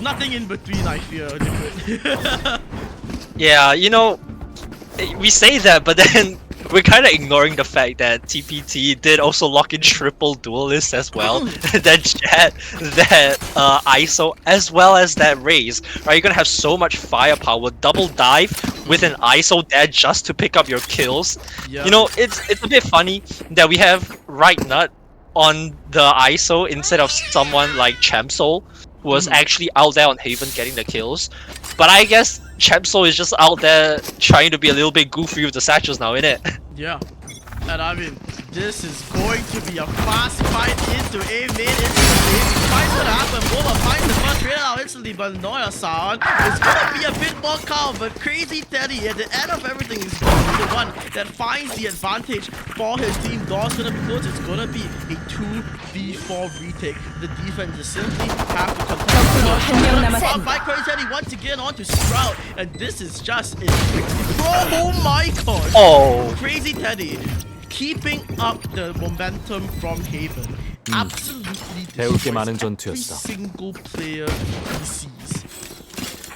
Nothing in between, I fear, Liquid. Yeah, you know, we say that, but then we're kind of ignoring the fact that TPT did also lock in triple duelists as well. That Jet, that ISO, as well as that Raze. Right, you're gonna have so much firepower. Double dive with an ISO there just to pick up your kills. Yep. You know, it's a bit funny that we have Right Nut on the ISO instead of someone like Chamsol, who was actually out there on Haven getting the kills. But I guess Chamsol is just out there trying to be a little bit goofy with the satchels now, innit? Yeah. And I mean, this is going to be a fast fight into A mid instantly. Finds it happen. Boba finds the first trade out instantly, but Noya-san is gonna be a bit more calm. But Crazy Teddy at the end of everything is going to be the one that finds the advantage for his team. Door's gonna be closed. It's gonna be a 2v4 retake. The defense is simply have to contest. By Crazy Teddy once again onto Sprout, and this is just oh my god! Oh, Crazy Teddy keeping up the momentum from Haven. Absolutely every single player he sees.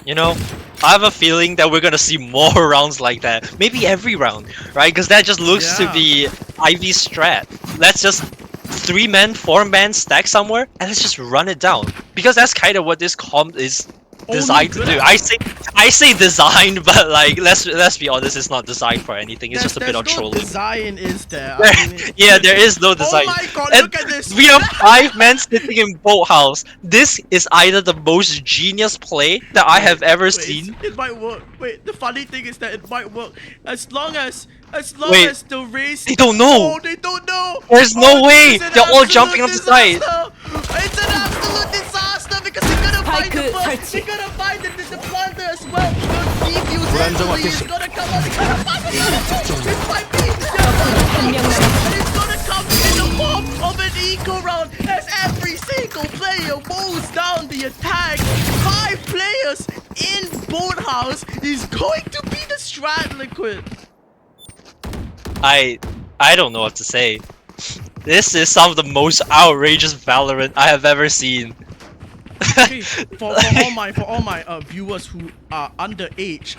you know, I have a feeling that we're gonna see more rounds like that. Maybe every round, right? Because that just looks to be Ivy's strat. Let's just 3-man, 4-man stack somewhere, and let's just run it down. Because that's kind of what this comp is designed to do. I say designed, but like let's be honest, it's not designed for anything. It's just a bit of trolling. Design is there. Yeah, there is no design. Oh my god, and look at this! We have 5 men sitting in boathouse. This is either the most genius play that I have ever seen. It might work. Wait, the funny thing is that it might work as long as the race. They don't know. Oh, they don't know. There's no way. They're all jumping on the side. It's an absolute disaster because they're gonna find the first. They're gonna find the plunder as well. The defuse is gonna come on. They're gonna find it might be. And it's gonna come in the form of an eco round as every single player mows down the attack. 5 players in Boathouse is going to be the strat, Liquid. I don't know what to say. This is some of the most outrageous Valorant I have ever seen. Okay, for all my viewers who are underage,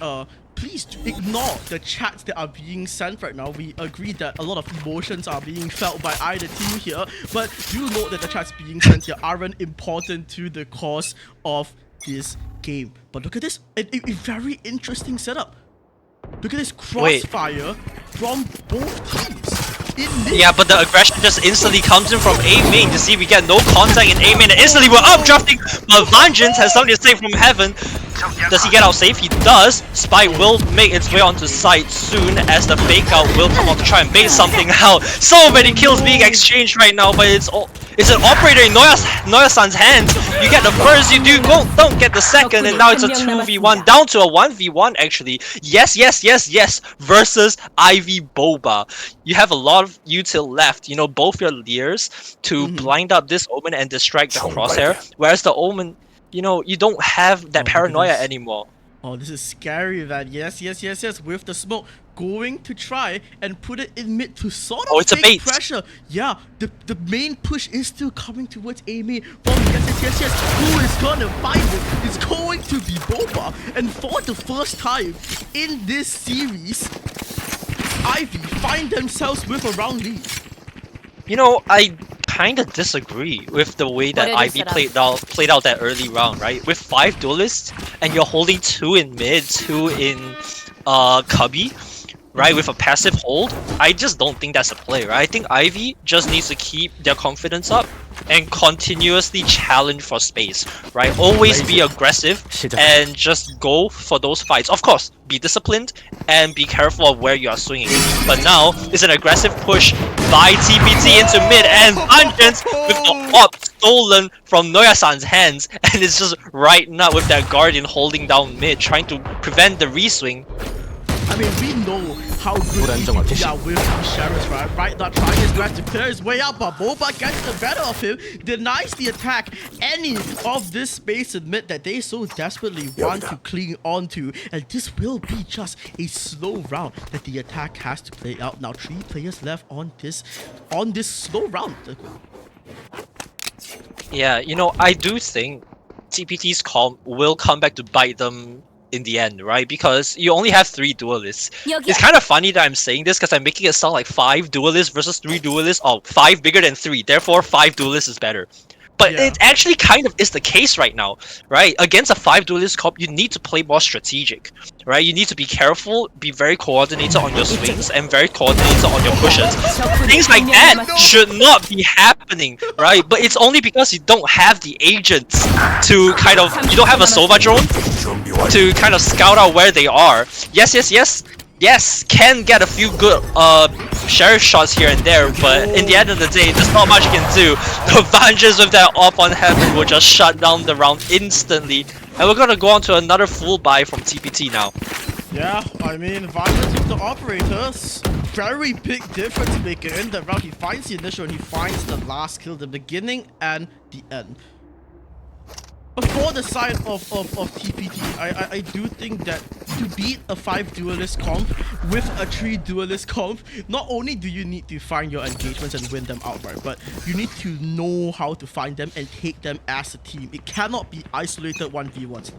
please ignore the chats that are being sent right now. We agree that a lot of emotions are being felt by either team here, but do note that the chats being sent here aren't important to the cause of this game. But look at this, a very interesting setup. Look at this crossfire from both teams. Yeah, but the aggression just instantly comes in from A main. You see, we get no contact in A main, and instantly we're updrafting. But Vengeance has something to say from heaven. Does he get out safe? He does. Spike will make its way onto site soon as the fake out will come out to try and bait something out. So many kills being exchanged right now, but it's an operator in Noya-san's hands. You get the first, you don't get the second, and now it's a 2v1 down to a 1v1 actually. Yes, versus Ivy Boba. You have a lot of util left, you know, both your Leers to blind up this Omen and distract the crosshair, whereas the Omen, you know, you don't have that paranoia anymore. Oh, this is scary, man. Yes, with the smoke. Going to try and put it in mid to sort of it's a bait. Pressure. Yeah, the main push is still coming towards A main. Yes. Who is gonna find it? It's going to be Boba. And for the first time in this series, Ivy find themselves with a round lead. You know, I kind of disagree with the way that Ivy played out that early round, right? With 5 duelists and you're holding 2 in mid, 2 in Cubby, right, with a passive hold, I just don't think that's a play, right? I think Ivy just needs to keep their confidence up and continuously challenge for space, right? Always be aggressive and just go for those fights. Of course, be disciplined and be careful of where you are swinging. But now, it's an aggressive push by TPT into mid, and Vengeance with the op stolen from Noya-san's hands, and it's just right now with that Guardian holding down mid, trying to prevent the reswing. I mean, we know how good TPT are with these Sheriffs, right? Right, not trying his best to clear his way out, but Boba gets the better of him, denies the attack. Any of this space in mid that they so desperately want to cling on to, and this will be just a slow round that the attack has to play out. Now, 3 players left on this slow round. Yeah, you know, I do think TPT's comp will come back to bite them in the end, right? Because you only have 3 duelists. It's kind of funny that I'm saying this because I'm making it sound like 5 duelists versus 3 duelists. Oh, 5 bigger than 3, therefore 5 duelists is better. But Yeah. it actually kind of is the case right now, right? Against a 5 duelist comp, you need to play more strategic, right? You need to be careful, be very coordinated on your swings, and very coordinated on your pushes. Things like that should not be happening, right? But it's only because you don't have the agents to kind of, you don't have a Sova drone to kind of scout out where they are. Yes, can get a few good sheriff shots here and there, but in the end of the day, there's not much you can do. The Vangelis with that up on heaven will just shut down the round instantly. And we're gonna go on to another full buy from TPT now. Yeah, I mean, Vangelis with the operators, very big difference maker in the round. He finds the initial and he finds the last kill, the beginning and the end. For the side of TPT, I do think that to beat a 5 duelist comp with a 3 duelist comp, not only do you need to find your engagements and win them outright, but you need to know how to find them and take them as a team. It cannot be isolated 1v1s.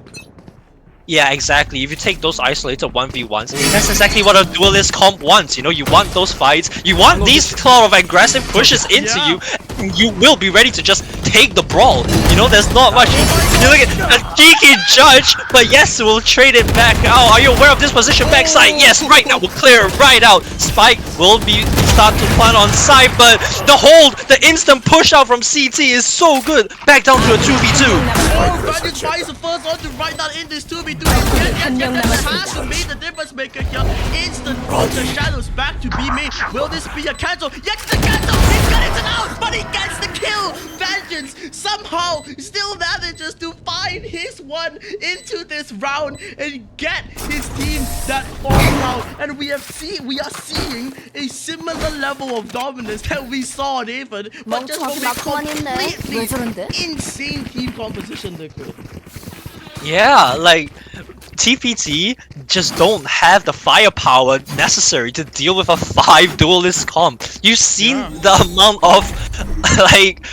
Yeah, exactly. If you take those isolated 1v1s, that's exactly what a duelist comp wants. You know, you want those fights, you want these sort of aggressive pushes into you, and you will be ready to just take the brawl. You know, there's not much. You look at a cheeky judge, but yes, we'll trade it back out. Are you aware of this position backside? Yes, right now, we'll clear it right out. Spike will be start to plant on side, but the hold, the instant push out from CT is so good. Back down to a 2v2. Oh, Vangelis finds the first one to write that in this 2v2. Has to be the difference maker here. Instant from the shadows back to be made. Will this be a cancel? Yes, the cancel! He's got it out, but he gets the kill! Vengeance somehow still manages to find his one into this round and get his team that all out. And we are seeing a similar level of dominance that we saw on Aven, but just from a completely insane team composition liquid. Yeah, like TPT just don't have the firepower necessary to deal with a 5 duelist comp. You've seen the amount of like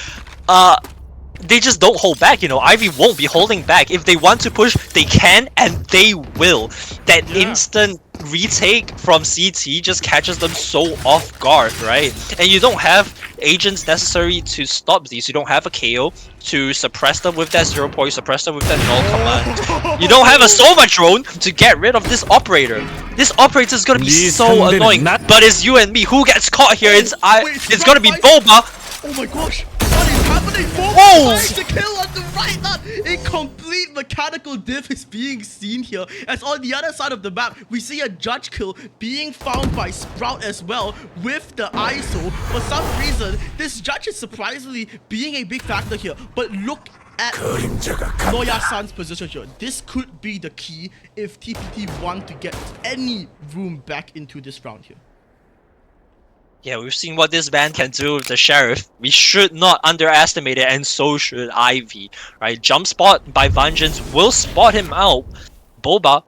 they just don't hold back, you know. Ivy won't be holding back. If they want to push, they can and they will. That instant retake from CT just catches them so off guard, right? And you don't have agents necessary to stop these. You don't have a KO to suppress them with that 0 point, suppress them with that null command. You don't have a Sova drone to get rid of this operator. This operator is gonna be so annoying. But it's you and me. Who gets caught here? It's gonna be Boba. Oh my gosh! What is happening? Whoa! Boba finds the kill on the right now. A complete mechanical diff is being seen here. As on the other side of the map, we see a judge kill being found by Sprout as well with the ISO. For some reason, this judge is surprisingly being a big factor here. But look at Noya-san's position here. This could be the key if TPT want to get any room back into this round here. Yeah, we've seen what this band can do with the Sheriff. We should not underestimate it, and so should Ivy. Right? Jump spot by Vengeance will spot him out. Boba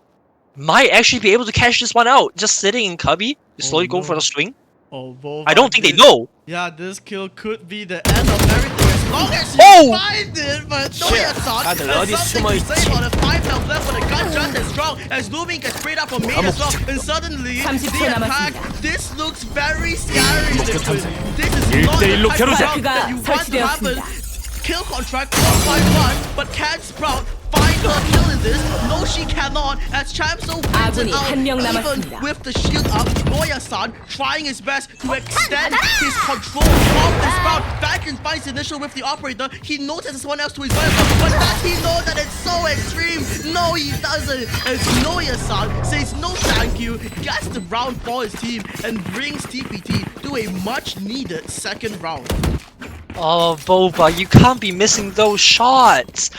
might actually be able to catch this one out. Just sitting in Cubby, slowly go for the swing. Oh, Boba, I don't think they know. Yeah, this kill could be the end of everything as long as you find it, but Noya-san has something to say about the 5 health left, but the gun just as strong as Looming gets sprayed up on main as well, and suddenly the attack, this looks very scary, Liquid. This is not the type of round that you want to happen. Kill contract 1-5-1, but can Sprout find her kill in this? No, she cannot, as Chamso wins it out, even with the shield up. Noya-san trying his best to extend his control of the Sprout. Vengeance finds the initial with the operator. He notices someone else to his right, but does he know that it's so extreme? No, he doesn't. As Noya-san says no thank you, gets the round for his team, and brings TPT to a much needed second round. Oh, Boba, you can't be missing those shots.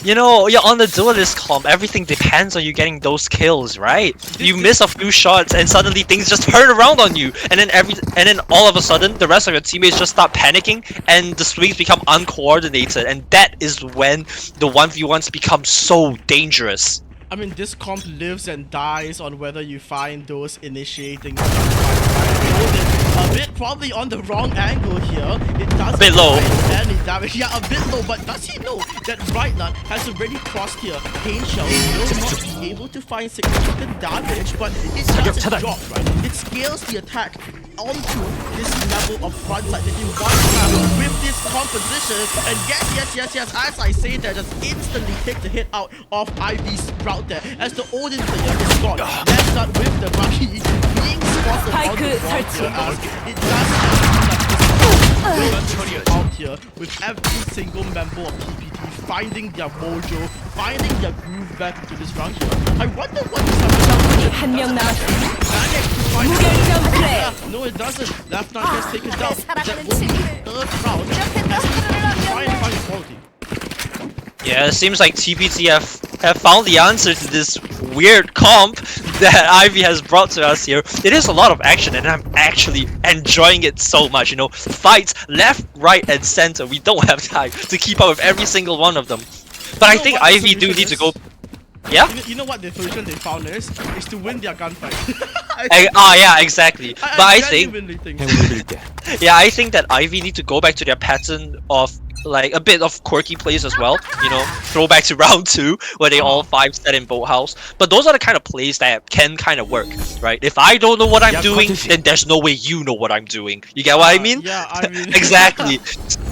You know, you're on the duelist comp. Everything depends on you getting those kills, right? You miss a few shots, and suddenly things just turn around on you, and then all of a sudden, the rest of your teammates just start panicking, and the swings become uncoordinated, and that is when the 1v1s become so dangerous. I mean, this comp lives and dies on whether you find those initiating. A bit probably on the wrong angle here. It doesn't A bit low. Any damage. Yeah, a bit low, but does he know that Brightnut has already crossed here? Pain Shell will not be able to find significant damage, but it doesn't drop, right? It scales the attack onto this level of frontside that you want to have with this composition. And yes, as I say that, just instantly take the hit out of Ivy's Sprout there. As the Odin player is gone. Let's start with the Rocky being spotted on the front here, as it doesn't out here with every single member of TPT finding their mojo, finding their groove back into this round here. I wonder what is happening. 한명 남았습니다. No, it doesn't. Left Knight gets taken down. Third round as he trying to find equality. Yeah, it seems like TPT have found the answer to this weird comp that Ivy has brought to us here. It is a lot of action and I'm actually enjoying it so much, you know. Fights left, right and center. We don't have time to keep up with every single one of them. But I think Ivy do need to go... Yeah? You know what the solution they found is to win their gunfight. Yeah, exactly. But I think... 행운을 Yeah, I think that Ivy need to go back to their pattern of like a bit of quirky plays as well, you know, throw back to round 2 where they all 5-set in Boathouse. But those are the kind of plays that can kind of work, right? If I don't know what I'm doing, then there's no way you know what I'm doing. You get what I mean? Yeah, I mean... Exactly.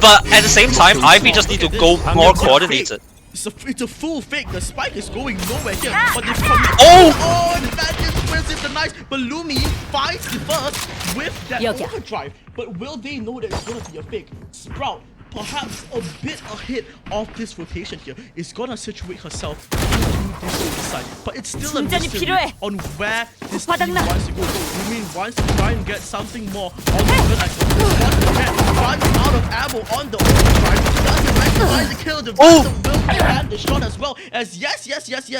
But at the same time, Ivy just need to go more coordinated. It's a full fake. The spike is going nowhere here. But this Oh! and that just wins it the nice. But Lumi finds the first with that overdrive. But will they know that it's gonna be a fake? Sprout, perhaps a bit ahead of this rotation here, is gonna situate herself into this side. But it's still a mystery on where this team wants to go. Lumi wants to try and get something more on the good axle. Once again, runs out of ammo on the overdrive. Doesn't recognize the kill. The will and the shot as well. As yes,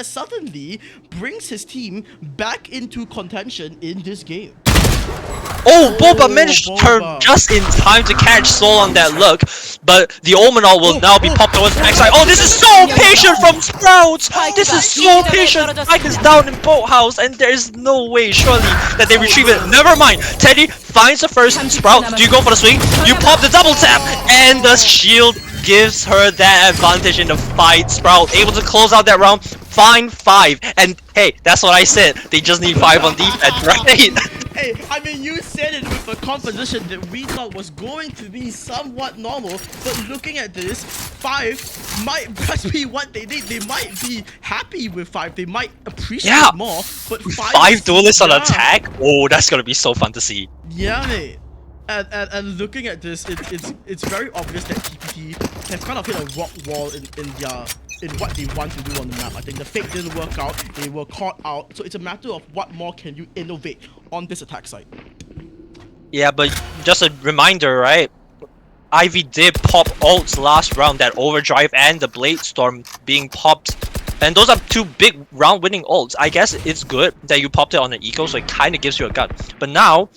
suddenly brings his team back into contention in this game. Oh, Boba managed to turn just in time to catch Soul on that look, but the Omenal will now be popped towards the backside. Oh, this is so patient from Sprouts! This is so patient! Mike is down in Boathouse, and there is no way, surely, that they retrieve it. Never mind! Teddy finds the first Sprout. Do you go for the swing? You pop the double tap, and the shield gives her that advantage in the fight. Sprout able to close out that round. Fine 5. And hey, that's what I said. They just need 5 on defense, right? Hey, I mean, you said it with a composition that we thought was going to be somewhat normal, but looking at this, 5 might just be what they need. They might be happy with 5. They might appreciate more, but 5 duelists on attack? Oh, that's gonna be so fun to see. Yeah, mate. And looking at this, it's very obvious that TPT have kind of hit a rock wall in what they want to do on the map. I think the fake didn't work out, they were caught out, so it's a matter of what more can you innovate on this attack side. Yeah, but just a reminder, right? Ivy did pop ults last round, that overdrive and the Blade Storm being popped. And those are 2 big round-winning ults. I guess it's good that you popped it on an eco, so it kind of gives you a gut. But now,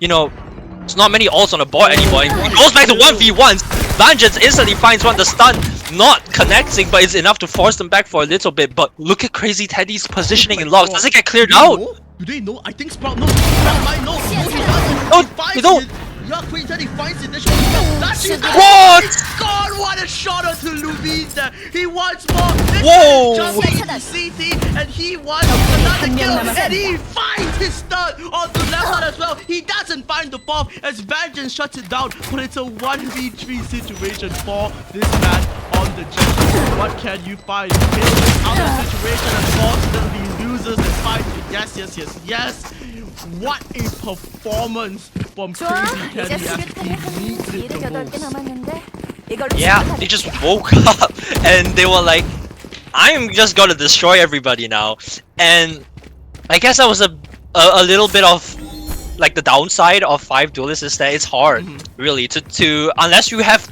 you know, there's not many ults on the board anymore. It goes back to 1v1s. Vengeance instantly finds one. The stun not connecting, but it's enough to force them back for a little bit. But look at Crazy Teddy's positioning in logs. Does it get cleared out? Do they know? I think Sprout knows. Sprout might know. No, he doesn't. No, they don't. Yeah, Crazy Teddy finds it. What? God, what a shot onto Louise. He wants more. Whoa! Just CT, and he wants another kill, and he finds his third on the left side as well. He doesn't find the bomb as Vengeance shuts it down, but it's a 1v3 situation for this man on the G. What can you find? He's out of the situation and unfortunately loses the fight. Yes. What a performance from Crazy Teddy as he needs it the most. Yeah, they just woke up and they were like, I'm just gonna destroy everybody now. And I guess that was a little bit of like the downside of 5 duelists is that it's hard, really, to unless you have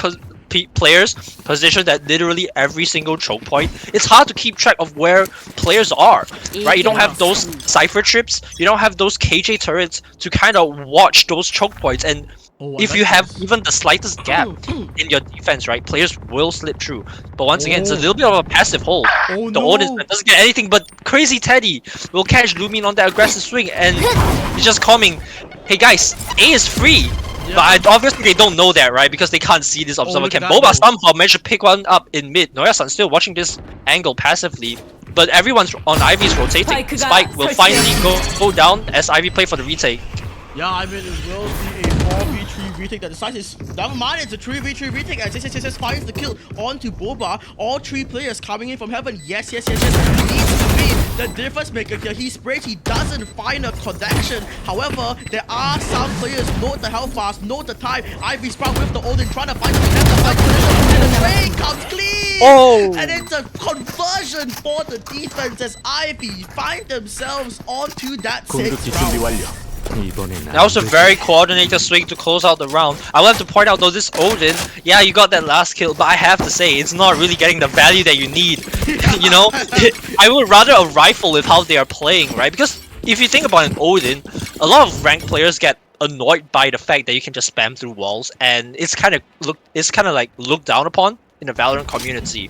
players positioned at literally every single choke point. It's hard to keep track of where players are, right? You don't have those cipher trips, you don't have those KJ turrets to kind of watch those choke points, and Oh, I if like you have this. even the slightest gap in your defense, right, players will slip through. But once again, it's a little bit of a passive hold. Oh The no! Odin doesn't get anything, but Crazy Teddy will catch Lumin on that aggressive swing, and he's just coming. Hey guys, A is free. Yeah. But obviously they don't know that, right? Because they can't see this observer look at cam. that, Boba though. somehow managed to pick one up in mid. Noya-san still watching this angle passively. But everyone's on Ivy's rotating. Spike will finally go down as Ivy play for the retake. Yeah, I mean, it will be a 4v3 retake. That decides never mind, it's a 3v3 retake as SSSS finds the kill onto Boba. All 3 players coming in from heaven. Yes. He needs to be the difference maker here. He sprays, he doesn't find a connection. However, there are some players, note the health fast, note the time. Ivy Sprout with the Odin trying to find the and the train comes clean! Oh! And it's a conversion for the defense as Ivy find themselves onto that 6th 공격기 준비 round. 완료. 이번엔 That was a very coordinated swing to close out the round. I will have to point out though, this Odin, yeah, you got that last kill, but I have to say, it's not really getting the value that you need. You know? I would rather a rifle with how they are playing, right? Because if you think about an Odin, a lot of ranked players get annoyed by the fact that you can just spam through walls, and it's kind of like looked down upon in the Valorant community.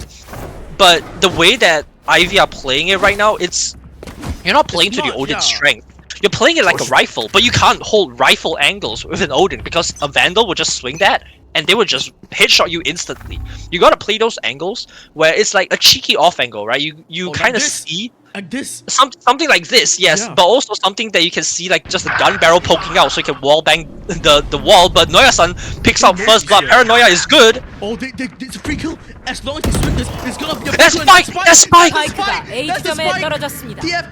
But the way that Ivy are playing it right now, you're not playing to the Odin's strength. You're playing it like a rifle, but you can't hold rifle angles with an Odin because a Vandal will just swing that and they will just headshot you instantly. You gotta play those angles where it's like a cheeky off angle, right? You kind of see like this. Something like this, yes, but also something that you can see like just a gun barrel poking out, so you can wall bang the wall. But Noya-san picks out first blood. Paranoia is good. Oh, it's a free kill. As long as he swings this, it's gonna be a That's Spike! That's Spike! That's the Spike!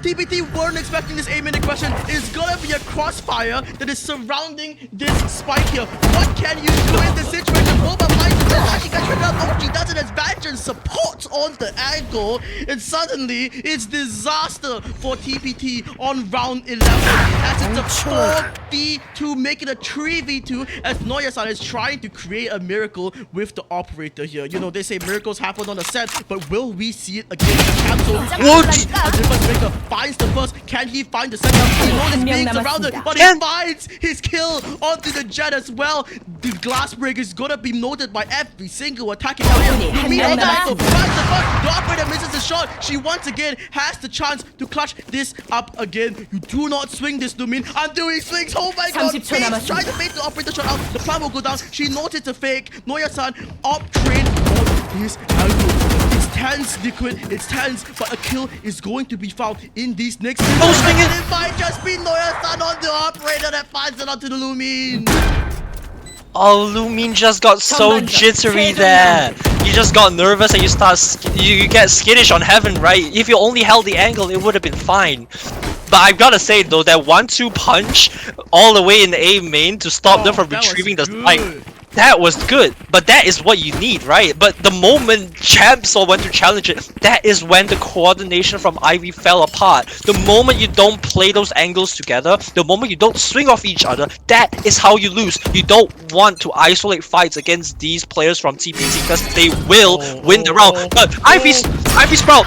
TPT weren't expecting this aim into question. It's gonna be a crossfire that is surrounding this Spike here. What can you do in this situation? Boba finds the actually got tripped out. OG does it as Badger support on the angle, and suddenly it's disaster for TPT on round 11. As it's a 4v2, make it a 3v2 as Noya-san is trying to create a miracle with the operator here. You know, they say miracles happen on Ascent, but will we see it again? Cancel. What? A difference maker finds the first. Can he find the second? He knows he's being surrounded, but he finds his kill onto the jet as well. The glass break is gonna be noted by every single attacking player. Lumina on the angle finds the first. The operator misses the shot. She once again has the chance to clutch this up again. You do not swing this, Lumin, until he swings. Oh my god, he's trying to bait the operator shot out. The plan will go down. She noted the fake. Noya-san up train on his angle. It's tense, Liquid. It's tense, but a kill is going to be found in these next. Oh, swing it! It might just be Noya-san on the operator that finds it onto the Lumin. Oh, Lumin just got so jittery there. You just got nervous and you get skittish on heaven, right? If you only held the angle, it would have been fine. But I've gotta say though, that 1-2 punch all the way in A main to stop them from retrieving the spike. That was good, but that is what you need, right? But the moment Champ saw when to challenge it, that is when the coordination from Ivy fell apart. The moment you don't play those angles together, the moment you don't swing off each other, that is how you lose. You don't want to isolate fights against these players from TPT because they will win the round. But Ivy Sprout,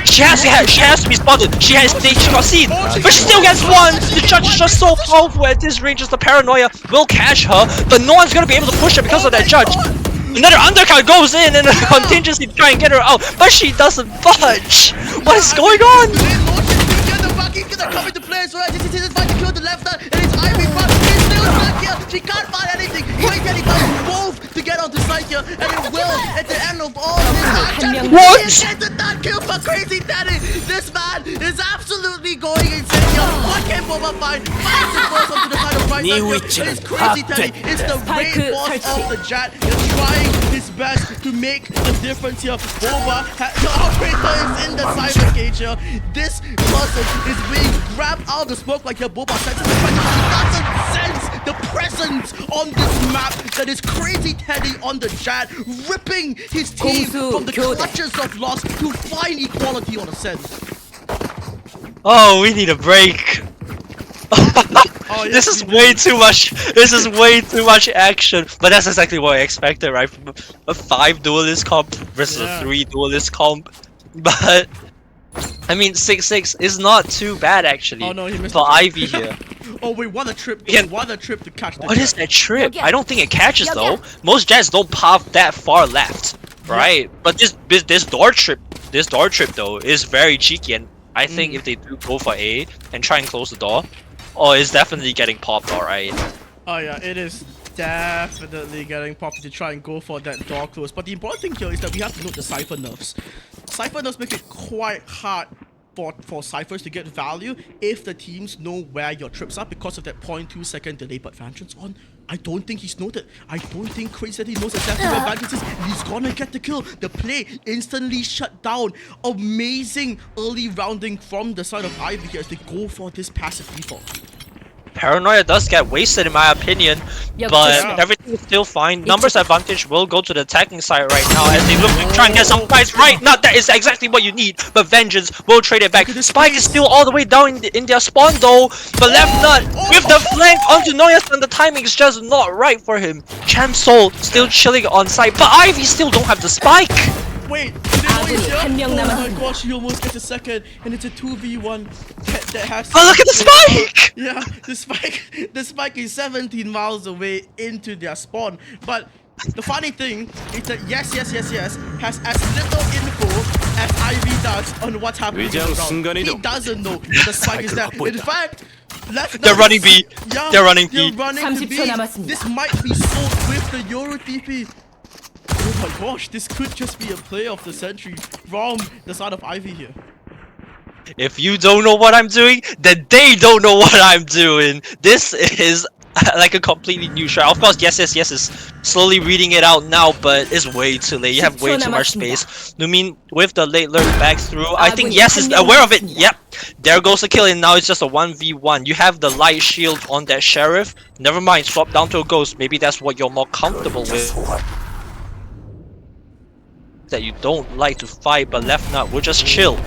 she has to be spotted. She got seen, but she still gets one. The judge is just so powerful at this range as the Paranoia will catch her, but no one's gonna be able to push her because of that judge. Another undercut goes in and a contingency to try and get her out, but she doesn't budge. What is going on? Coming to play as well. This is about to kill the left hand, and it's Ivy Sprout. She's still stuck here. She can't find anything. Wait, Daddy does both to get onto site here, and it will at the end of all this. What? Get the third kill for Crazy Daddy. This man is absolutely going insane here. What can Boba find? Finds the force onto the side of right side. It's Crazy Daddy. It's the rain force of the Jet. He's trying his best to make a difference here. Boba, the operator is in the cyber cage here. This person is being grabbed out of the smoke like your Boba senses the presence. He doesn't sense the presence on this map that is Crazy Teddy on the Jet, ripping his team from the clutches of loss to find equality on Ascent. Oh, we need a break. This is way too much. This is way too much action. But that's exactly what I expected, right? From a 5 duelist comp versus a 3 duelist comp. But I mean, 6-6 is not too bad actually for Ivy here. Oh wait, what a trip! Yeah. What a trip to catch the What is jet. that trip? I don't think it catches Yeah, though. yeah. Most jets don't pop that far left, right? But this door trip though is very cheeky, and I think if they do go for A and try and close the door, oh, it's definitely getting popped, alright. Oh yeah, it is definitely getting popped to try and go for that door close. But the important thing here is that we have to note the Cypher nerfs. Cypher nerfs make it quite hard for Cyphers to get value if the teams know where your trips are because of that 0.2 second delay. But Vangeance on, I don't think he's noted. I don't think Crazy said he knows exactly where Vangeance is. He's gonna get the kill. The play instantly shut down. Amazing early rounding from the side of Ivy here as they go for this passive default. Paranoia does get wasted in my opinion, Yeah, but yeah. everything is still fine. Numbers advantage will go to the attacking side right now as they look to try and get some fights right now. That is exactly what you need, but Vengeance will trade it back. Look at this Spike is still all the way down in their spawn though, but Left Nut with the flank onto Noyas, and the timing is just not right for him. Champ Soul still chilling on site, but Ivy still don't have the spike. Wait, did they know he's here? 한 명 Oh my 남았습니다. gosh, he almost gets a second, and it's a 2v1 that has. But look at the spike! Yeah, the spike is 17 miles away into their spawn. But the funny thing is that yes has as little info as Ivy does on what's happening in the 의장 ground. 순간이동. He doesn't know the spike is there. In fact, They're running B. Yeah, They're running B. They're running to B. 30초 남았습니다. This might be sold with the Euro TP. Oh my gosh, this could just be a play of the century from the side of Ivy here. If you don't know what I'm doing, then they don't know what I'm doing. This is like a completely new strat. Of course, yes is slowly reading it out now, but it's way too late. You have way too much space. I mean, with the late lurk back through, I think Yes is aware of it. Yep, there goes the kill, and now it's just a 1v1. You have the light shield on that Sheriff. Never mind, swap down to a Ghost. Maybe that's what you're more comfortable with. That you don't like to fight, but Left Nut will just chill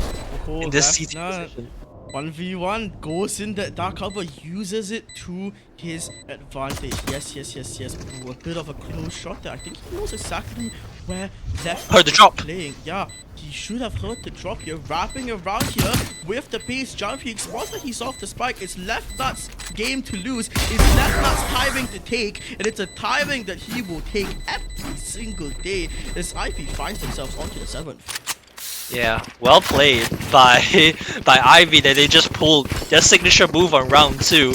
in this Left CT nut. position. 1v1 goes in that dark cover, uses it to his advantage. Yes. Ooh, a bit of a close shot there. I think he knows exactly where Left Heard the is drop. playing. Yeah, he should have heard the drop here. Wrapping around here with the pace jump. He exposed that he's off the spike. It's Left Nut's game to lose. It's Left Nut's timing to take, and it's a timing that he will take every single day as Ivy finds themselves onto the 7th. Yeah, well played by Ivy that they just pulled their signature move on round 2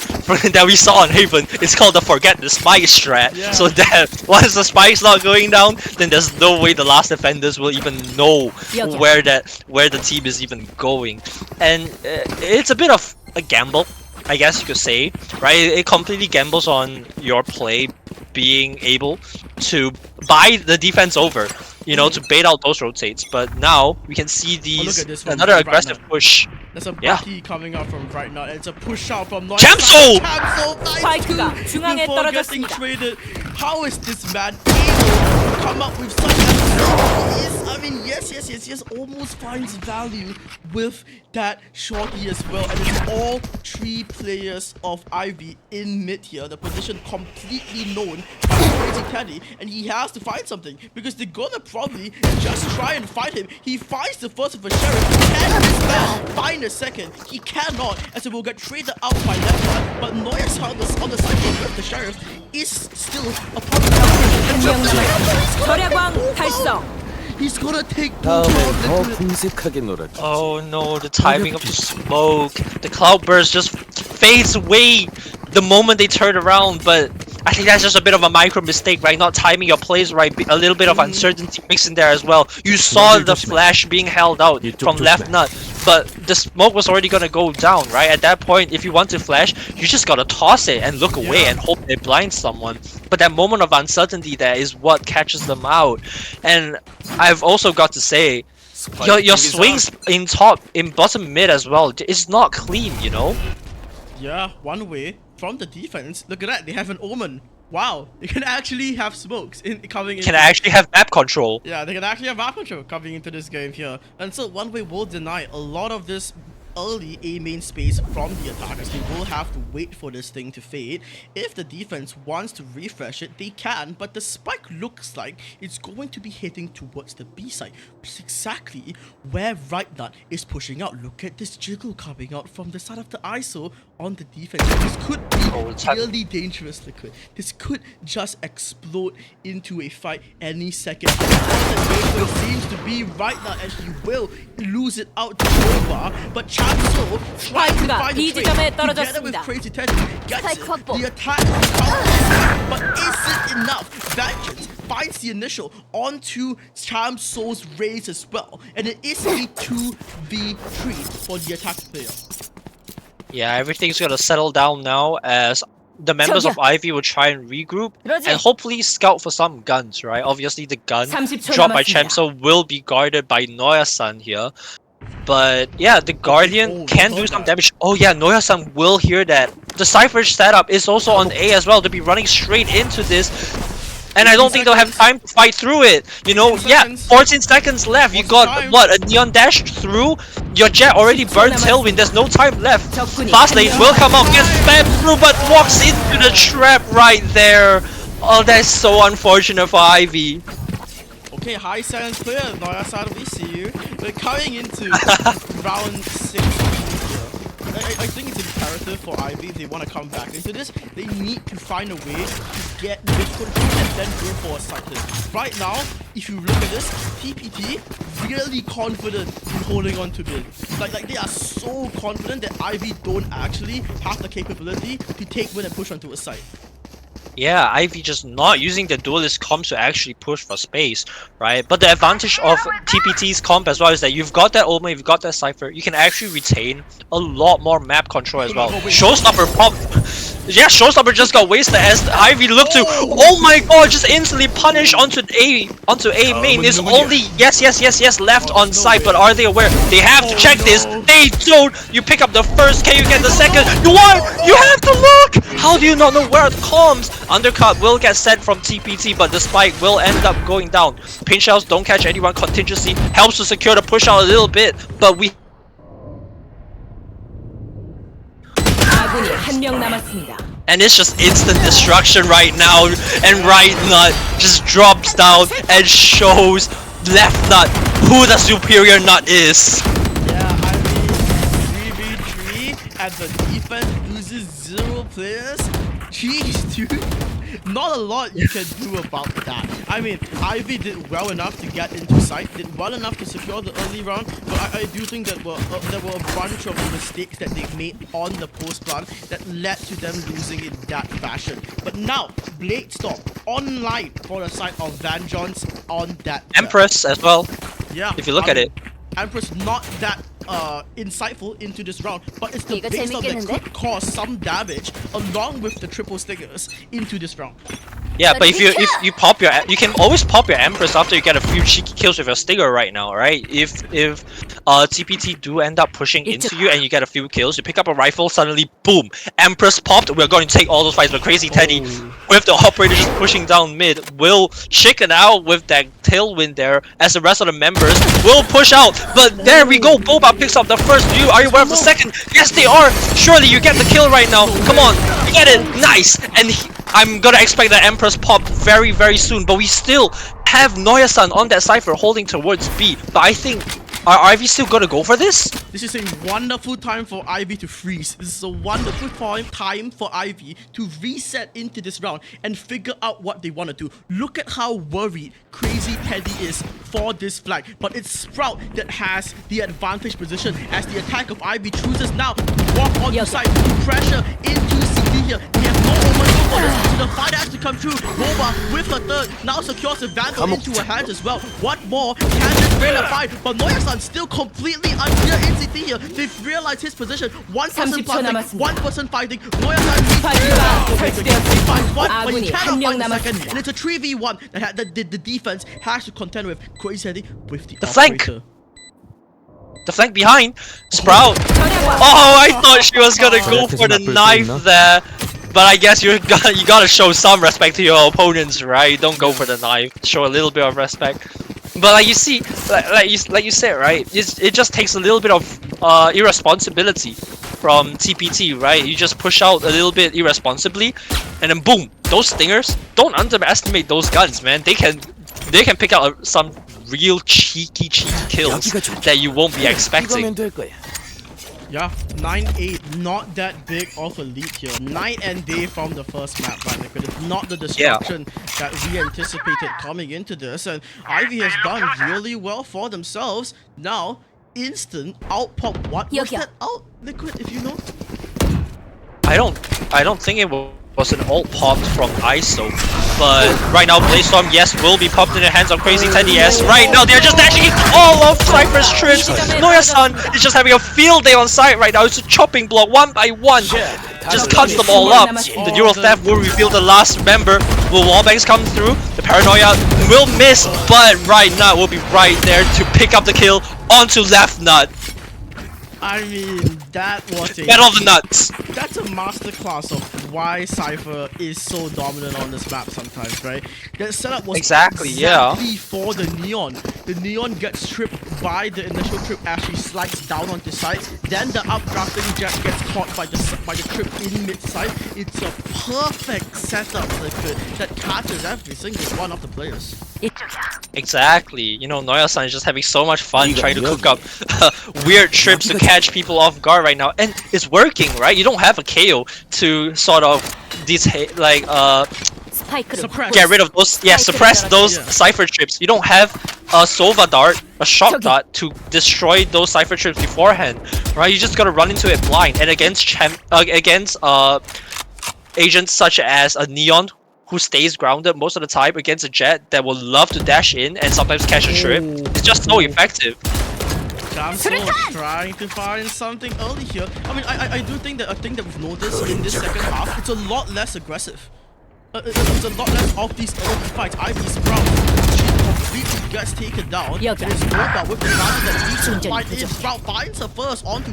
that we saw on Haven. It's called the forget the spike strat. Yeah. So that once the spike's not going down, then there's no way the last defenders will even know where the team is even going. And it's a bit of a gamble, I guess you could say, right? It completely gambles on your play being able to buy the defense over, you know, to bait out those rotates. But now we can see these at this one, another right aggressive now. push. There's a Yeah. Bucky coming out from right now. It's a push out from Noise. Chamso! 스파이크가 중앙에 Before getting 떨어졌습니다. traded. How is this man able to come up with such a yes? I mean, yes. Almost finds value with that shorty as well. And it's all 3 players of Ivy in mid here. The position completely known by Crazy Teddy, and he has to find something because they're gonna probably just try and fight him. He finds the first of a Sheriff. Can this man find a second? He cannot, as it will get traded out by Left Nut. But Noyas on the side with the Sheriff is still a part of the 한 명 남았습니다. 절야광 달성. He's gonna take 다음엔 더 both. 궁색하게 놀아주지. Oh no, the timing of the smoke. The cloud burst just fades away the moment they turn around, but I think that's just a bit of a micro mistake, right? Not timing your plays right, a little bit of uncertainty mixed in there as well. You saw the flash being held out from Left Nut, but the smoke was already gonna go down, right? At that point, if you want to flash, you just gotta toss it and look away and hope it blinds someone. But that moment of uncertainty there is what catches them out. And I've also got to say, your swings in bottom mid as well, it's not clean, you know? Yeah, one way from the defense. Look at that, they have an Omen. Wow, they can actually have smokes coming in. Can actually have map control. Yeah, they can actually have map control coming into this game here. And so one way will deny a lot of this early A main space from the attackers. They will have to wait for this thing to fade. If the defense wants to refresh it, they can, but the spike looks like it's going to be hitting towards the B side, which is exactly where Right Nut is pushing out. Look at this jiggle coming out from the side of the ISO on the defense. This could be it's happening. really dangerous, Liquid. This could just explode into a fight any second. It seems to be right now, and he will lose it out to Nova. But Chanso trying to find a B trade 지점에 together with 떨어졌습니다. Crazy Teddy. Gets it. 확보. The attack, but is it enough? Vengeance finds the initial onto Chanso's raise as well, and it is a 2v3 for the attack player. Yeah, everything's gonna settle down now as the members of Ivy will try and regroup and hopefully scout for some guns, right? Obviously, the gun 30초 dropped by 남았습니다. Chamso will be guarded by Noya-san here. But yeah, the Guardian can do some damage. Oh yeah, Noya-san will hear that. The Cypher setup is also on A as well to be running straight into this. And I don't think they'll have time to fight through it. You know, yeah, 14 seconds left. You got, what, a Neon Dash through? Your Jet already burned Tailwind. There's no time left. Fast Lane will come out, gets spammed through, but walks into the trap right there. Oh, that's so unfortunate for Ivy. Okay, high silence clear. Noya-san, we see you. We're coming into round 6. I think it's imperative for Ivy if they want to come back into this. They need to find a way to get mid control and then go for a cycling. Right now, if you look at this, TPT really confident in holding on to mid. Like they are so confident that Ivy don't actually have the capability to take mid and push onto a site. Yeah, Ivy just not using the duelist comps to actually push for space, right? But the advantage of TPT's comp as well is that you've got that Oma, you've got that Cypher, you can actually retain a lot more map control as well. Showstopper pop. Yeah, Showstopper just got wasted as Ivy looked to. Oh my god, just instantly punish onto A main. Is only yes left on site, but are they aware? They have to check this. They don't. You pick up the first, can you get the second? You have to look. How do you not know where it comes? Undercut will get sent from TPT, but the spike will end up going down. Pinch shells don't catch anyone. Contingency helps to secure the push out a little bit, but we. 아군이 한 명 남았습니다. And it's just instant destruction right now, and right nut just drops down and shows left nut who the superior nut is. Yeah, I mean 3v3 and the defense loses 0 players. Jeez, dude. Not a lot you can do about that. I mean, Ivy did well enough to get into sight, did well enough to secure the early round, but I do think that there were a bunch of mistakes that they made on the post plan that led to them losing in that fashion. But now, Blade Storm online for the side of Van Johns on that. Empress as well. Yeah. If you look at it. Empress not that insightful into this round, but it's the big stuff that could cause some damage along with the triple stingers into this round. Yeah, but if you pop your, you can always pop your Empress after you get a few cheeky kills with your Stinger right now, right? If TPT do end up pushing into you and you get a few kills, you pick up a rifle, suddenly boom, Empress popped. We're going to take all those fights. But Crazy Teddy with the operator just pushing down mid will chicken out with that tailwind there, as the rest of the members will push out. But there we go, Boba picks up the first view. Are you aware of the second? Yes, they are. Surely you get the kill right now. Come on, get it. Nice. And I'm gonna expect the Empress pop very, very soon. But we still have Noya-san on that Cypher holding towards B. But I think, are Ivy still gonna go for this? This is a wonderful time for Ivy to freeze. This is a wonderful time for Ivy to reset into this round and figure out what they want to do. Look at how worried Crazy Teddy is for this flag. But it's Sprout that has the advantage position as the attack of Ivy chooses now to walk on the side, to pressure into CD here. He has no momentum for this, so the fight has to come through. Boba with her third now secures the Vandal into her hands as well. What more can this bring a fight? But Noya-san still completely unclear in CD here. They've realized his position. One person planting, one person fighting. Noya-san needs to fight one, but he cannot find the second. And it's a 3v1 that the defense has to contend with Crazy Teddy with the flank. operator. The flank behind Sprout. Oh, I thought she was gonna go for the knife there. But I guess you gotta show some respect to your opponents, right? Don't go for the knife. Show a little bit of respect. But like you see, like you said, right? It just takes a little bit of irresponsibility from TPT, right? You just push out a little bit irresponsibly, and then boom, those stingers. Don't underestimate those guns, man. They can pick out some real cheeky kills that you won't be expecting. Yeah, 9-8, not that big of a lead here. Night and day from the first map by Liquid. It's not the destruction that we anticipated coming into this, and Ivy has done really well for themselves. Now, instant out pop. What was that out, Liquid, if you know? I don't think it was an ult popped from ISO, but right now Blaze-Storm, yes, will be popped in the hands of Crazy Teddy. Yes, right now they're just dashing in all of Cypher's trips. Noya-san is just having a field day on site right now. It's a chopping block, one by one. Just cuts them all up. The Euro Theft will reveal the last member. Will wallbangs come through? The Paranoia will miss, but right now will be right there to pick up the kill onto left nut. I mean, that was a... Battle of the nuts! That's a masterclass of why Cypher is so dominant on this map sometimes, right? That setup was exactly for the Neon. The Neon gets tripped by the initial trip as she slides down onto site. Then the updrafting jet gets caught by the trip in mid-site. It's a perfect setup that catches every single one of the players. Exactly. You know, Noya-san is just having so much fun trying to cook up weird trips to catch people off guard right now, and it's working, right? You don't have a KO to sort of get rid of those, suppress those Cypher trips. You don't have a Sova dart, a shock dart to destroy those Cypher trips beforehand, right? You just gotta run into it blind. And against agents such as a Neon, who stays grounded most of the time, against a Jet that will love to dash in and sometimes catch a trip, it's just so effective. Jamso trying to find something early here. I mean, I do think that a thing that we've noticed in this second half, it's a lot less aggressive. It's a lot less of these early fights. Ivy Sprout, she completely gets taken down. It is Roba with the round that needs to fight in. Sprout finds her first onto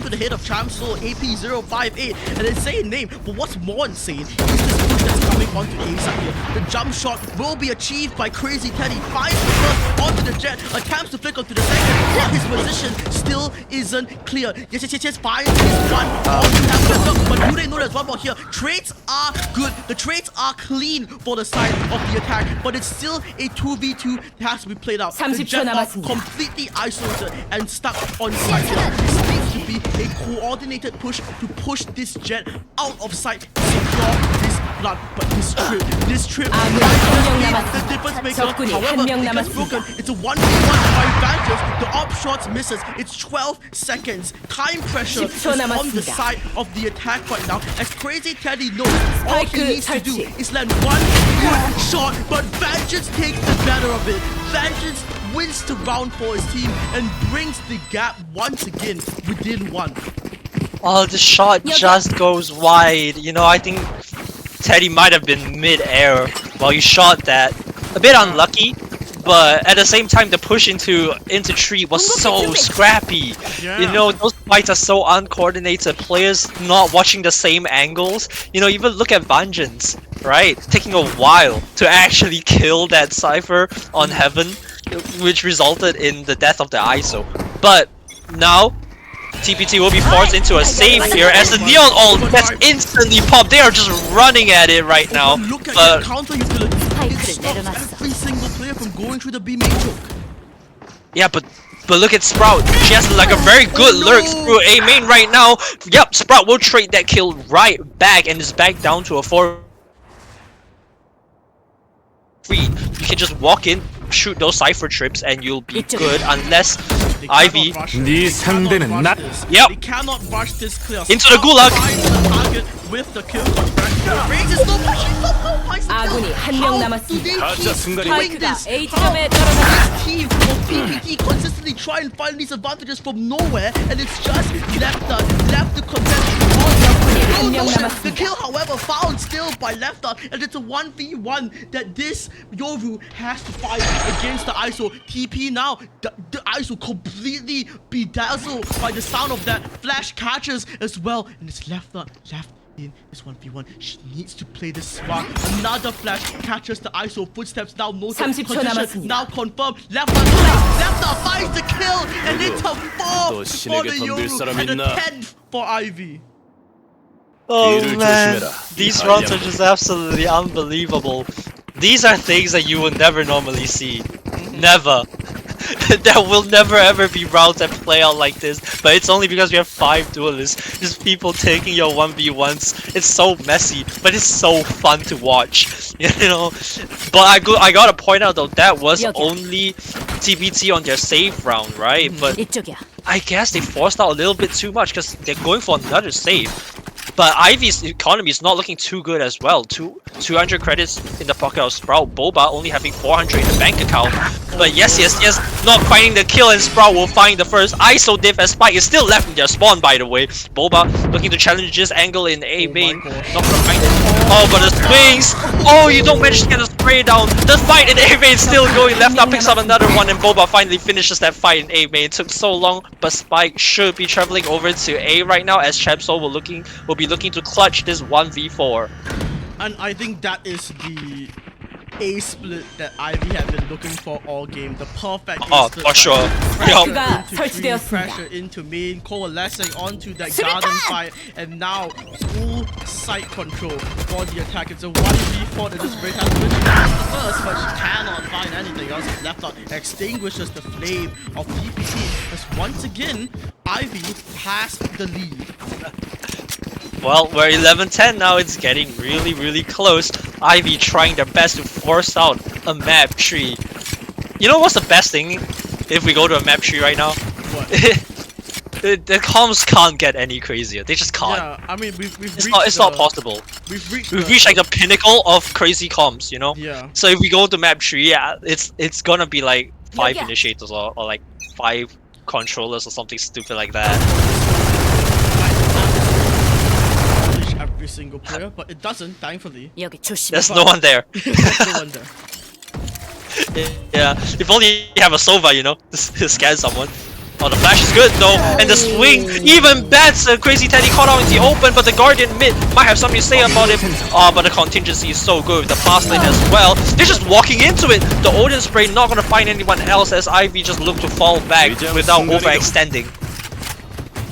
the head of Chamso, AP058, an insane name. But what's more insane is this push that's coming onto A side here. The jump shot will be achieved by Crazy Teddy. Finds the first onto the Jet, attempts to flick onto the second, but his position still isn't clear. Yes, finds his one onto but do they know there's one more here? Trades are good. The trades are clean for the side of the attack, but it's still a 2v2 that has to be played out. The Jet are completely isolated and stuck on site. This needs to be a coordinated push to push this Jet out of sight, secure this blood. But this trip the difference maker. However, because broken, it's a 1v1 by Vantage. The op shots misses. It's 12 seconds. Time pressure is on the side of the attack right now. As Crazy Teddy knows, all he needs to do is land one good shot, but Vengeance takes the better of it. Vengeance wins the round for his team and brings the gap once again within one. Oh, the shot just goes wide. You know, I think Teddy might have been mid-air while you shot that. A bit unlucky, but at the same time, the push into tree was so scrappy. You know, those fights are so uncoordinated. Players not watching the same angles. You know, even look at Vengeance, right? Taking a while to actually kill that Cypher on Heaven, which resulted in the death of the ISO. But now, TPT will be forced into a save here as the Neon ult gets instantly popped. They are just running at it right now. Look at the counter utility. It stops every single player from going through the B main choke. Yeah, but look at Sprout. She has like a very good lurk through A main right now. Yep, Sprout will trade that kill right back and is back down to a 4. You can just walk in, shoot those Cypher trips, and you'll be good unless Ivy. 네 상대는 나. Yep. They cannot rush this clear. Into the gulag. The target with the kill 아군이 한 명 남았습니다. 가짜 순간이 스파이크가 A 지점에 떨어졌습니다. This team of PPT consistently try and find these advantages from nowhere, and it's just left the contest. The kill, however, found still by Lefter, and it's a 1v1 that this Yoru has to fight against the ISO. TP now, the ISO completely bedazzled by the sound of that. Flash catches as well, and it's Lefter left in this 1v1. She needs to play this smart. Another flash catches the ISO. Footsteps now noted. Position now confirmed. Lefter finds the kill, and it's a 4 for the Yoru and a 10 for Ivy. Oh man, these rounds are just absolutely unbelievable. These are things that you will never normally see. Never. There will never ever be rounds that play out like this, but it's only because we have 5 duelists. Just people taking your 1v1s. It's so messy, but it's so fun to watch, you know. But I gotta point out though, that was only TPT on their save round, right? But 이쪽이야. I guess they forced out a little bit too much because they're going for another save. But Ivy's economy is not looking too good as well. 200 credits in the pocket of Sprout. Boba only having 400 in the bank account. But yes, not finding the kill, and Sprout will find the first ISO diff as Spike is still left in their spawn, by the way. Boba looking to challenge this angle in A main. Not gonna find it. Oh, but the swings! Oh, you don't manage to get a spray down. The fight in A main still going. Left up picks up another one, and Boba finally finishes that fight in A main. It took so long, but Spike should be traveling over to A right now, as Chapsol will be looking to clutch this 1v4. And I think that is the A split that Ivy had been looking for all game. The perfect A split. For sure. Pressure, pressure into main, coalescing onto that garden fight, and now full sight control for the attack. It's a 1v4 that just breaks out the first, but she cannot find anything else left out. Extinguishes the flame of TPT, as once again, Ivy has the lead. Well, we're 11-10 now. It's getting really close. Ivy trying their best to force out a map tree. You know what's the best thing if we go to a map tree right now? What? the comms can't get any crazier. They just can't. Yeah, I mean, It's not possible. We've reached like the pinnacle of crazy comms, you know? Yeah. So if we go to map tree, yeah, it's gonna be like 5 initiators or like 5 controllers or something stupid like that. Every single player, but it doesn't, thankfully. There's no one there. No one there. Yeah, if only you have a Sova, you know, to scan someone. Oh, the flash is good though, and the swing even better. Crazy Teddy caught out in the open, but the Guardian mid might have something to say about it. Oh, but the contingency is so good with the fast lane as well. They're just walking into it. The Odin spray not gonna find anyone else, as Ivy just look to fall back without overextending.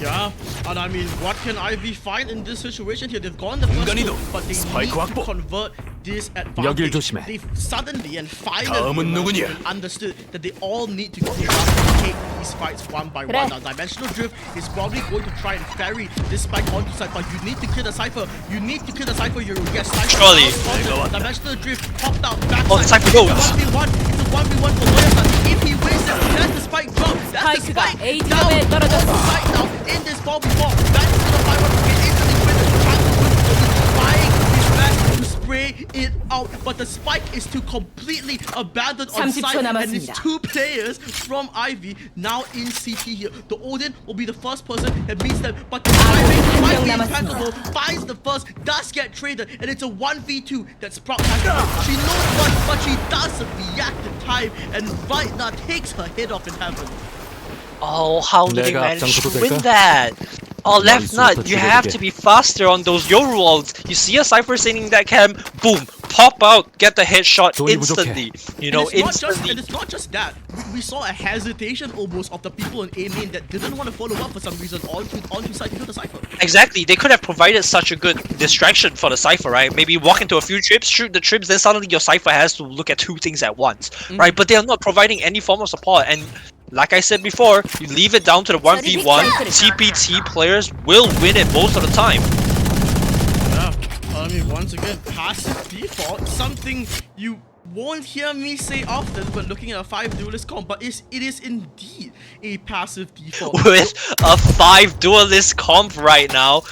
Yeah, and I mean, what can Ivy find in this situation here? They've gone the first move, but they need to convert this advantage. They've suddenly and finally understood that they all need to take these fights one by one. Now, Dimensional Drift is probably going to try and ferry this spike onto side, but you need to kill the Cypher. You need to kill the Cypher. Surely. Dimensional Drift popped out back. Oh, the Cypher goes. It's a 1v1 for Loyal. If he wins it, that's the spike drop. That's the spike down. Right now, in this 4v4, back to the 5-1 get instantly win the chance trying his best to spray it out, but the spike is to completely abandon on site, and it's 2 players from Ivy now in CT here. The Odin will be the first person that meets them, but the timing might be impeccable, finds the first, does get traded, and it's a 1v2 that Sprout has to do. She knows what, but she doesn't react in time, and right now takes her head off in heaven. Oh, how did they manage to win that? Oh, left nut, you have to be faster on those Yoru ults. You see a Cypher sitting in that cam, boom, pop out, get the headshot instantly. You know, instantly. And it's not just that. We saw a hesitation almost of the people in A main that didn't want to follow up for some reason onto side to kill the Cypher. Exactly, they could have provided such a good distraction for the Cypher, right? Maybe walk into a few trips, shoot the trips, then suddenly your Cypher has to look at 2 things at once, right? But they are not providing any form of support, and like I said before, you leave it down to the 1v1, TPT players will win it most of the time. Yeah, I mean, once again, passive default, something you won't hear me say often when looking at a 5 duelist comp, but it is indeed a passive default. With a 5 duelist comp right now,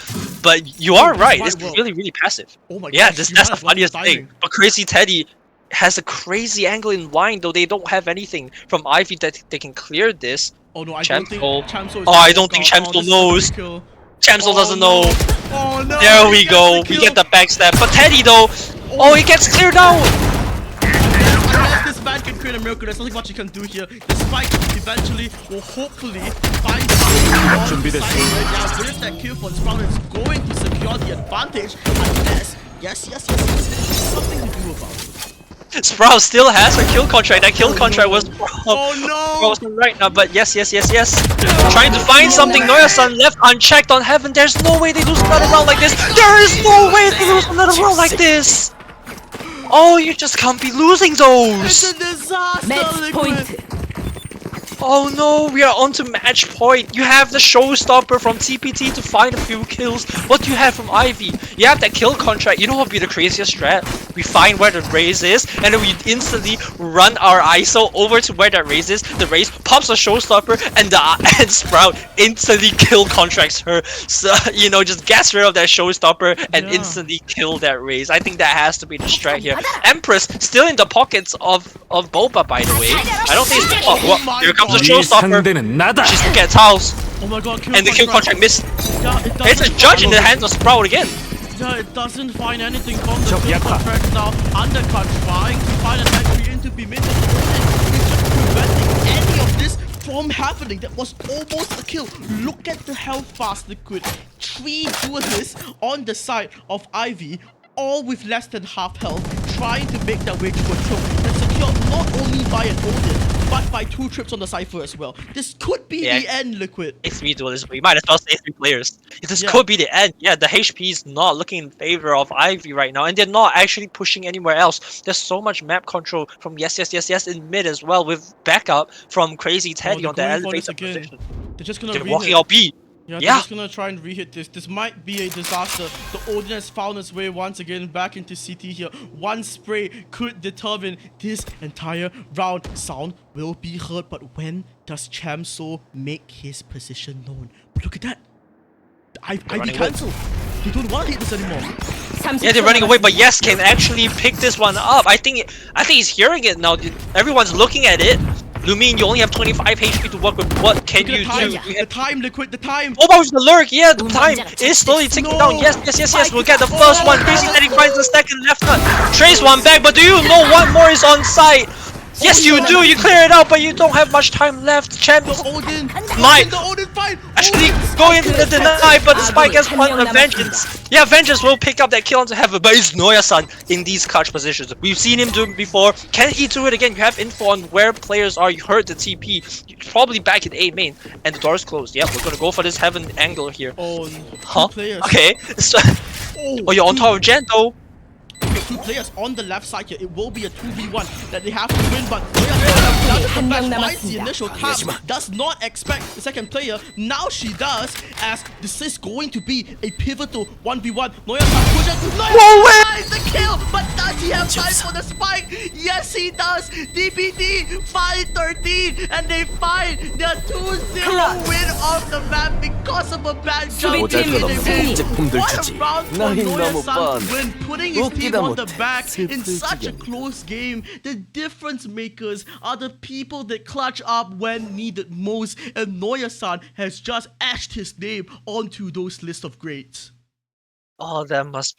but you are right, it's really passive. Oh my yeah, gosh, that's the funniest thing. But Crazy Teddy has a crazy angle in line, though they don't have anything from Ivy that they can clear this. Oh no, I don't think Chamso is I don't think Chamso knows. Chamso doesn't know. Oh no! There we go. We get the backstab. But Teddy though, oh, he gets cleared out. Unless this man can create a miracle, there's nothing much he can do here. The spike eventually will hopefully find the side with that kill for Sprout is going to secure the advantage. Unless, yes, there's something to do about it. Sprout still has her kill contract. That kill contract was right now, but yes. Trying to find something. Noya-san left unchecked on Heaven. There's no way they lose another round like this. There is no way they lose another round like this. Oh, you just can't be losing those. It's a disaster, Match Liquid. point. Oh no, we are on to match point. You have the showstopper from TPT to find a few kills. What do you have from Ivy? You have that kill contract. You know what would be the craziest strat? We find where the raise is, and then we instantly run our ISO over to where that raise is. The raise pops a showstopper, and Sprout instantly kill contracts her. So, you know, just gets rid of that showstopper and instantly kill that raise. I think that has to be the strat here. Empress still in the pockets of Boba, by the way. I don't think it's here comes the 네 showstopper. 상대는 나다. She's looking at Taos. Oh my god, And the kill contract missed. Yeah, It's a judge in the hands of Sprout again. Yeah, it doesn't find anything from the kill contract now. Undercut trying to find an entry into B mid. It's just preventing any of this from happening. That was almost a kill. Look at the health fast Liquid. 3 duelists on the side of Ivy, all with less than half health, trying to make their way to a choke. And secured not only by an Odin, but by 2 trips on the Cypher as well. This could be the end, Liquid. It's 3 duelists, but you might as well say 3 players. This could be the end. Yeah, the HP is not looking in favor of Ivy right now, and they're not actually pushing anywhere else. There's so much map control from yes in mid as well, with backup from Crazy Teddy on the elevator position. They're just gonna They're walking out B. Yeah, they're just gonna try and re-hit this. This might be a disaster. The Odin has found its way once again back into CT here. One spray could determine this entire round. Sound will be heard, but when does Chamso make his position known? But look at that. Ivy cancel. They don't want to hit this anymore. Yeah, they're running away, but Yes can actually pick this one up. I think he's hearing it now. Everyone's looking at it. Lumin, you only have 25 HP to work with. What can you do? The time, Liquid, the time. Oh, with the lurk. Yeah, the time is slowly ticking down. Yes. We'll get the first one. Crazy Teddy finds the second left nut. Trace one back, but do you know one more is on site? Yes, you do. You clear it out, but you don't have much time left. Champ might actually go into the deny, but the spike has won a Vengeance. Yeah, Vengeance will pick up that kill onto Heaven, but it's Noya-san in these clutch positions. We've seen him do it before. Can he do it again? You have info on where players are. You heard the TP. You're probably back in A main, and the door's closed. Yeah, we're gonna go for this Heaven angle here. Huh? Okay. So, you're on top of Jen though. 2 players on the left side here. It will be a 2v1 that they have to win, but finds the initial tap, does not expect the second player. Now she does, as this is going to be a pivotal 1v1. Noya pushes the kill, but does he have time for the spike? Yes, he does. DPT 5-13, and they find their 2-0 win off the map because of a bad jump. What a round for Noya-san when putting his team on the back in such a close game. The difference makers are the people that clutch up when needed most, and Noya-san has just etched his name onto those list of greats. Oh, that must be